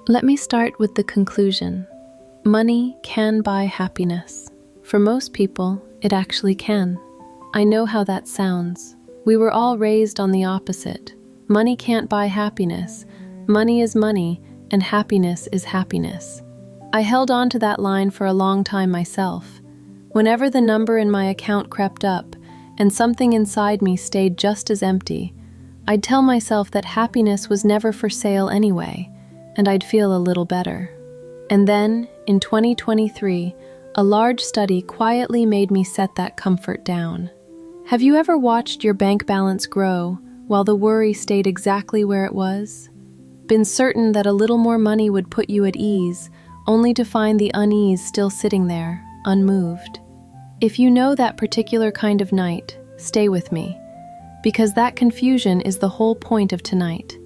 Let me start with the conclusion. Money can buy happiness. For most people, it actually can. I know how that sounds. We were all raised on the opposite. Money can't buy happiness. Money is money, and happiness is happiness. I held on to that line for a long time myself. Whenever the number in my account crept up, and something inside me stayed just as empty, I'd tell myself that happiness was never for sale anyway, and I'd feel a little better. And then, in 2023, a large study quietly made me set that comfort down. Have you ever watched your bank balance grow while the worry stayed exactly where it was? Been certain that a little more money would put you at ease, only to find the unease still sitting there, unmoved? If you know that particular kind of night, stay with me, because that confusion is the whole point of tonight.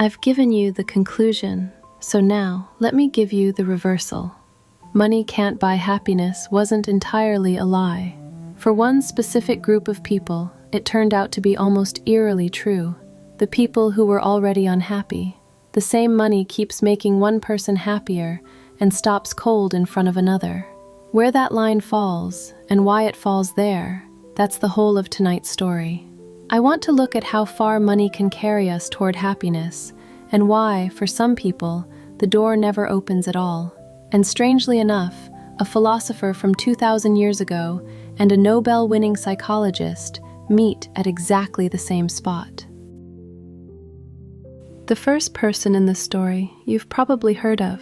I've given you the conclusion, so now let me give you the reversal. Money can't buy happiness wasn't entirely a lie. For one specific group of people, it turned out to be almost eerily true. The people who were already unhappy. The same money keeps making one person happier and stops cold in front of another. Where that line falls, and why it falls there, that's the whole of tonight's story. I want to look at how far money can carry us toward happiness, and why, for some people, the door never opens at all. And strangely enough, a philosopher from 2,000 years ago and a Nobel-winning psychologist meet at exactly the same spot. The first person in this story you've probably heard of,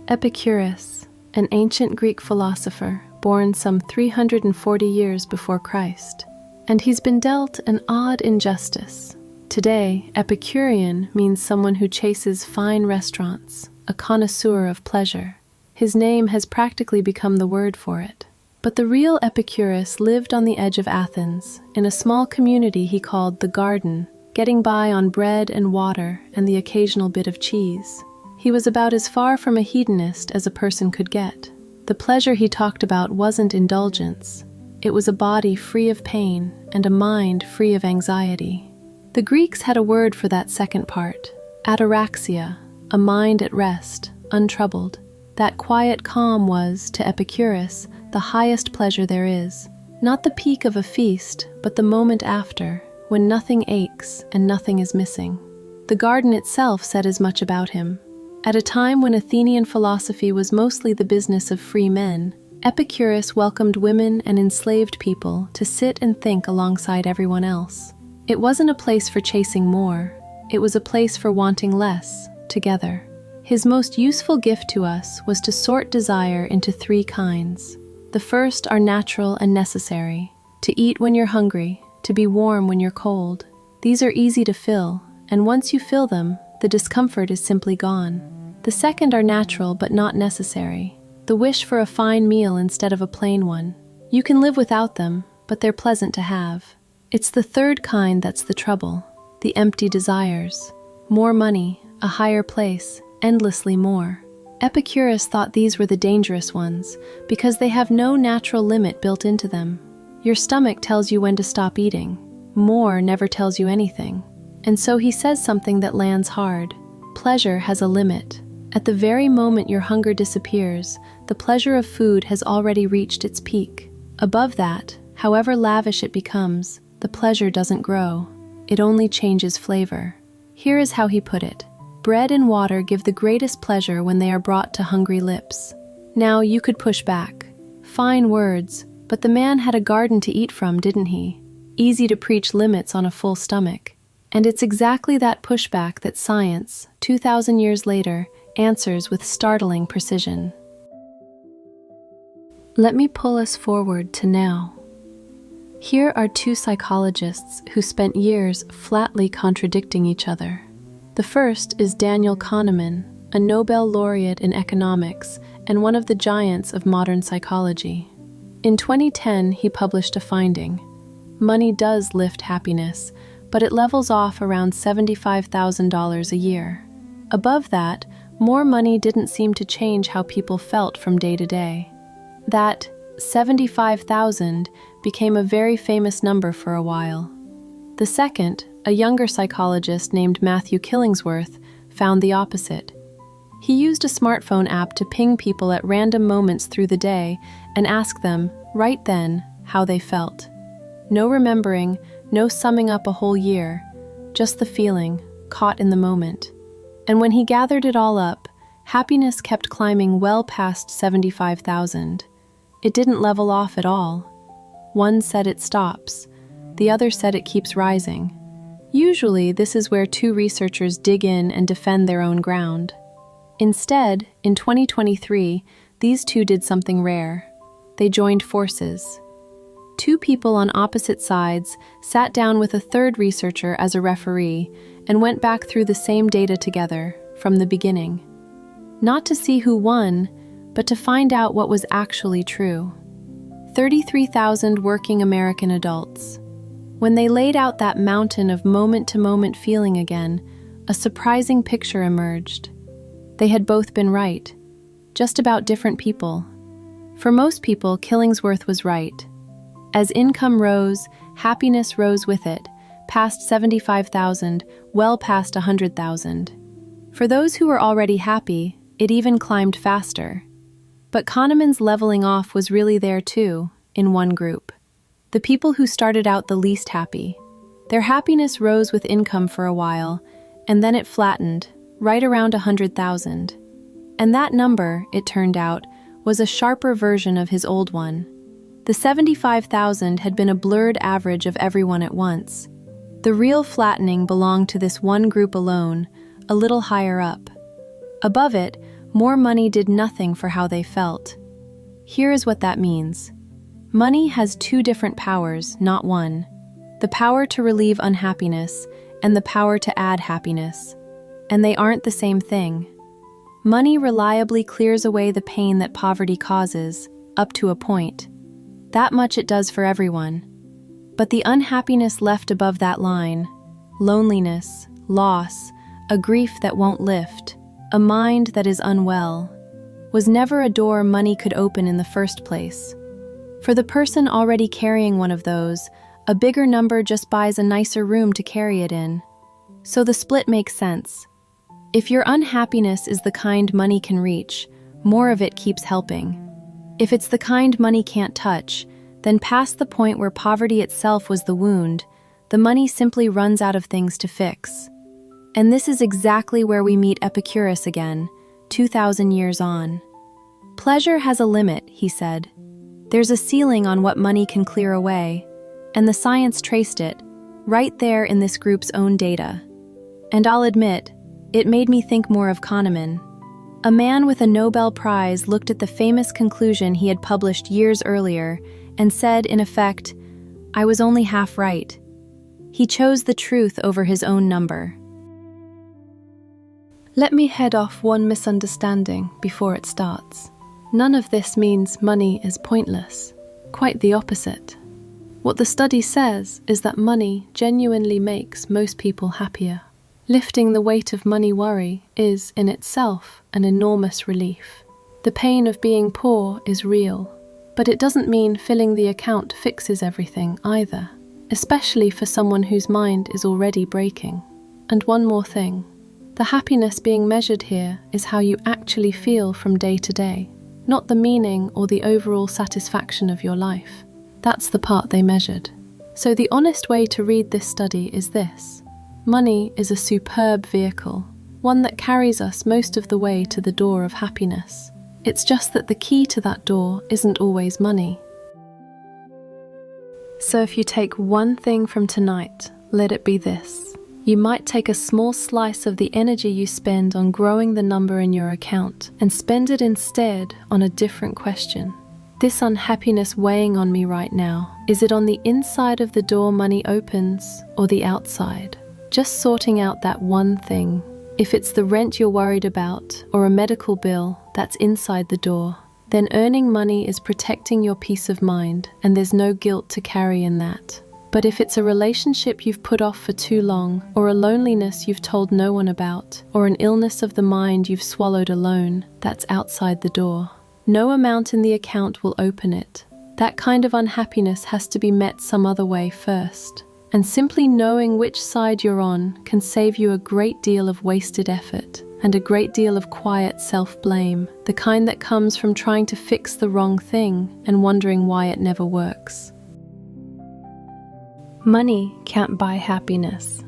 Epicurus, an ancient Greek philosopher born some 340 years before Christ. And he's been dealt an odd injustice. Today, Epicurean means someone who chases fine restaurants, a connoisseur of pleasure. His name has practically become the word for it. But the real Epicurus lived on the edge of Athens, in a small community he called the Garden, getting by on bread and water and the occasional bit of cheese. He was about as far from a hedonist as a person could get. The pleasure he talked about wasn't indulgence. It was a body free of pain and a mind free of anxiety. The Greeks had a word for that second part, ataraxia, a mind at rest, untroubled. That quiet calm was, to Epicurus, the highest pleasure there is. Not the peak of a feast, but the moment after, when nothing aches and nothing is missing. The garden itself said as much about him. At a time when Athenian philosophy was mostly the business of free men, Epicurus welcomed women and enslaved people to sit and think alongside everyone else. It wasn't a place for chasing more, it was a place for wanting less, together. His most useful gift to us was to sort desire into three kinds. The first are natural and necessary, to eat when you're hungry, to be warm when you're cold. These are easy to fill, and once you fill them, the discomfort is simply gone. The second are natural but not necessary. The wish for a fine meal instead of a plain one. You can live without them, but they're pleasant to have. It's the third kind that's the trouble, the empty desires. More money, a higher place, endlessly more. Epicurus thought these were the dangerous ones, because they have no natural limit built into them. Your stomach tells you when to stop eating. More never tells you anything. And so he says something that lands hard. Pleasure has a limit. At the very moment your hunger disappears, the pleasure of food has already reached its peak. Above that, however lavish it becomes, the pleasure doesn't grow. It only changes flavor. Here is how he put it. Bread and water give the greatest pleasure when they are brought to hungry lips. Now you could push back. Fine words, but the man had a garden to eat from, didn't he? Easy to preach limits on a full stomach. And it's exactly that pushback that science, 2,000 years later, answers with startling precision. Let me pull us forward to now. Here are two psychologists who spent years flatly contradicting each other. The first is Daniel Kahneman, a Nobel laureate in economics and one of the giants of modern psychology. In 2010, he published a finding. Money does lift happiness, but it levels off around $75,000 a year. Above that, more money didn't seem to change how people felt from day to day. That 75,000 became a very famous number for a while. The second, a younger psychologist named Matthew Killingsworth, found the opposite. He used a smartphone app to ping people at random moments through the day and ask them, right then, how they felt. No remembering, no summing up a whole year, just the feeling, caught in the moment. And when he gathered it all up, happiness kept climbing well past 75,000. It didn't level off at all. One said it stops, the other said it keeps rising. Usually, this is where two researchers dig in and defend their own ground. Instead, in 2023, these two did something rare. They joined forces. Two people on opposite sides sat down with a third researcher as a referee and went back through the same data together, from the beginning. Not to see who won, but to find out what was actually true. 33,000 working American adults. When they laid out that mountain of moment-to-moment feeling again, a surprising picture emerged. They had both been right, just about different people. For most people, Killingsworth was right. As income rose, happiness rose with it, past 75,000, well past 100,000. For those who were already happy, it even climbed faster. But Kahneman's leveling off was really there too, in one group. The people who started out the least happy. Their happiness rose with income for a while, and then it flattened, right around 100,000. And that number, it turned out, was a sharper version of his old one. The 75,000 had been a blurred average of everyone at once. The real flattening belonged to this one group alone, a little higher up. Above it, more money did nothing for how they felt. Here is what that means. Money has two different powers, not one. The power to relieve unhappiness and the power to add happiness. And they aren't the same thing. Money reliably clears away the pain that poverty causes, up to a point. That much it does for everyone. But the unhappiness left above that line, loneliness, loss, a grief that won't lift, a mind that is unwell, was never a door money could open in the first place. For the person already carrying one of those, a bigger number just buys a nicer room to carry it in. So the split makes sense. If your unhappiness is the kind money can reach, more of it keeps helping. If it's the kind money can't touch, then past the point where poverty itself was the wound, the money simply runs out of things to fix. And this is exactly where we meet Epicurus again, 2,000 years on. Pleasure has a limit, he said. There's a ceiling on what money can clear away, and the science traced it, right there in this group's own data. And I'll admit, it made me think more of Kahneman. A man with a Nobel Prize looked at the famous conclusion he had published years earlier and said, in effect, I was only half right. He chose the truth over his own number. Let me head off one misunderstanding before it starts. None of this means money is pointless. Quite the opposite. What the study says is that money genuinely makes most people happier. Lifting the weight of money worry is, in itself, an enormous relief. The pain of being poor is real, but it doesn't mean filling the account fixes everything either, especially for someone whose mind is already breaking. And one more thing. The happiness being measured here is how you actually feel from day to day, not the meaning or the overall satisfaction of your life. That's the part they measured. So the honest way to read this study is this. Money is a superb vehicle, one that carries us most of the way to the door of happiness. It's just that the key to that door isn't always money. So if you take one thing from tonight, let it be this. You might take a small slice of the energy you spend on growing the number in your account and spend it instead on a different question. This unhappiness weighing on me right now, is it on the inside of the door money opens or the outside? Just sorting out that one thing. If it's the rent you're worried about or a medical bill that's inside the door, then earning money is protecting your peace of mind and there's no guilt to carry in that. But if it's a relationship you've put off for too long, or a loneliness you've told no one about, or an illness of the mind you've swallowed alone, that's outside the door. No amount in the account will open it. That kind of unhappiness has to be met some other way first. And simply knowing which side you're on can save you a great deal of wasted effort and a great deal of quiet self-blame, the kind that comes from trying to fix the wrong thing and wondering why it never works. Money can't buy happiness.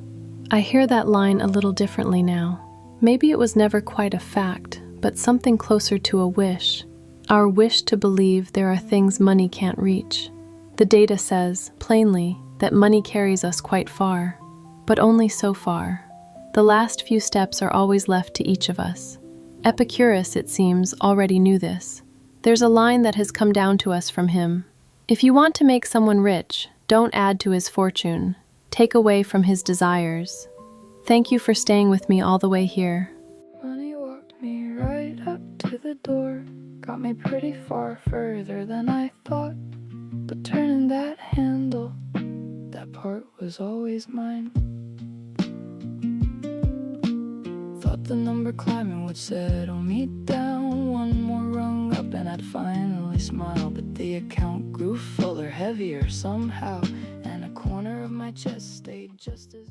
I hear that line a little differently now. Maybe it was never quite a fact, but something closer to a wish. Our wish to believe there are things money can't reach. The data says, plainly, that money carries us quite far, but only so far. The last few steps are always left to each of us. Epicurus, it seems, already knew this. There's a line that has come down to us from him. If you want to make someone rich, don't add to his fortune. Take away from his desires. Thank you for staying with me all the way here. Money walked me right up to the door, got me pretty far further than I thought. But turning that handle, that part was always mine. Thought the number climbing would settle me down, one more rung up and I'd finally smile. But the account grew fuller, heavier somehow, and a corner of my chest stayed just as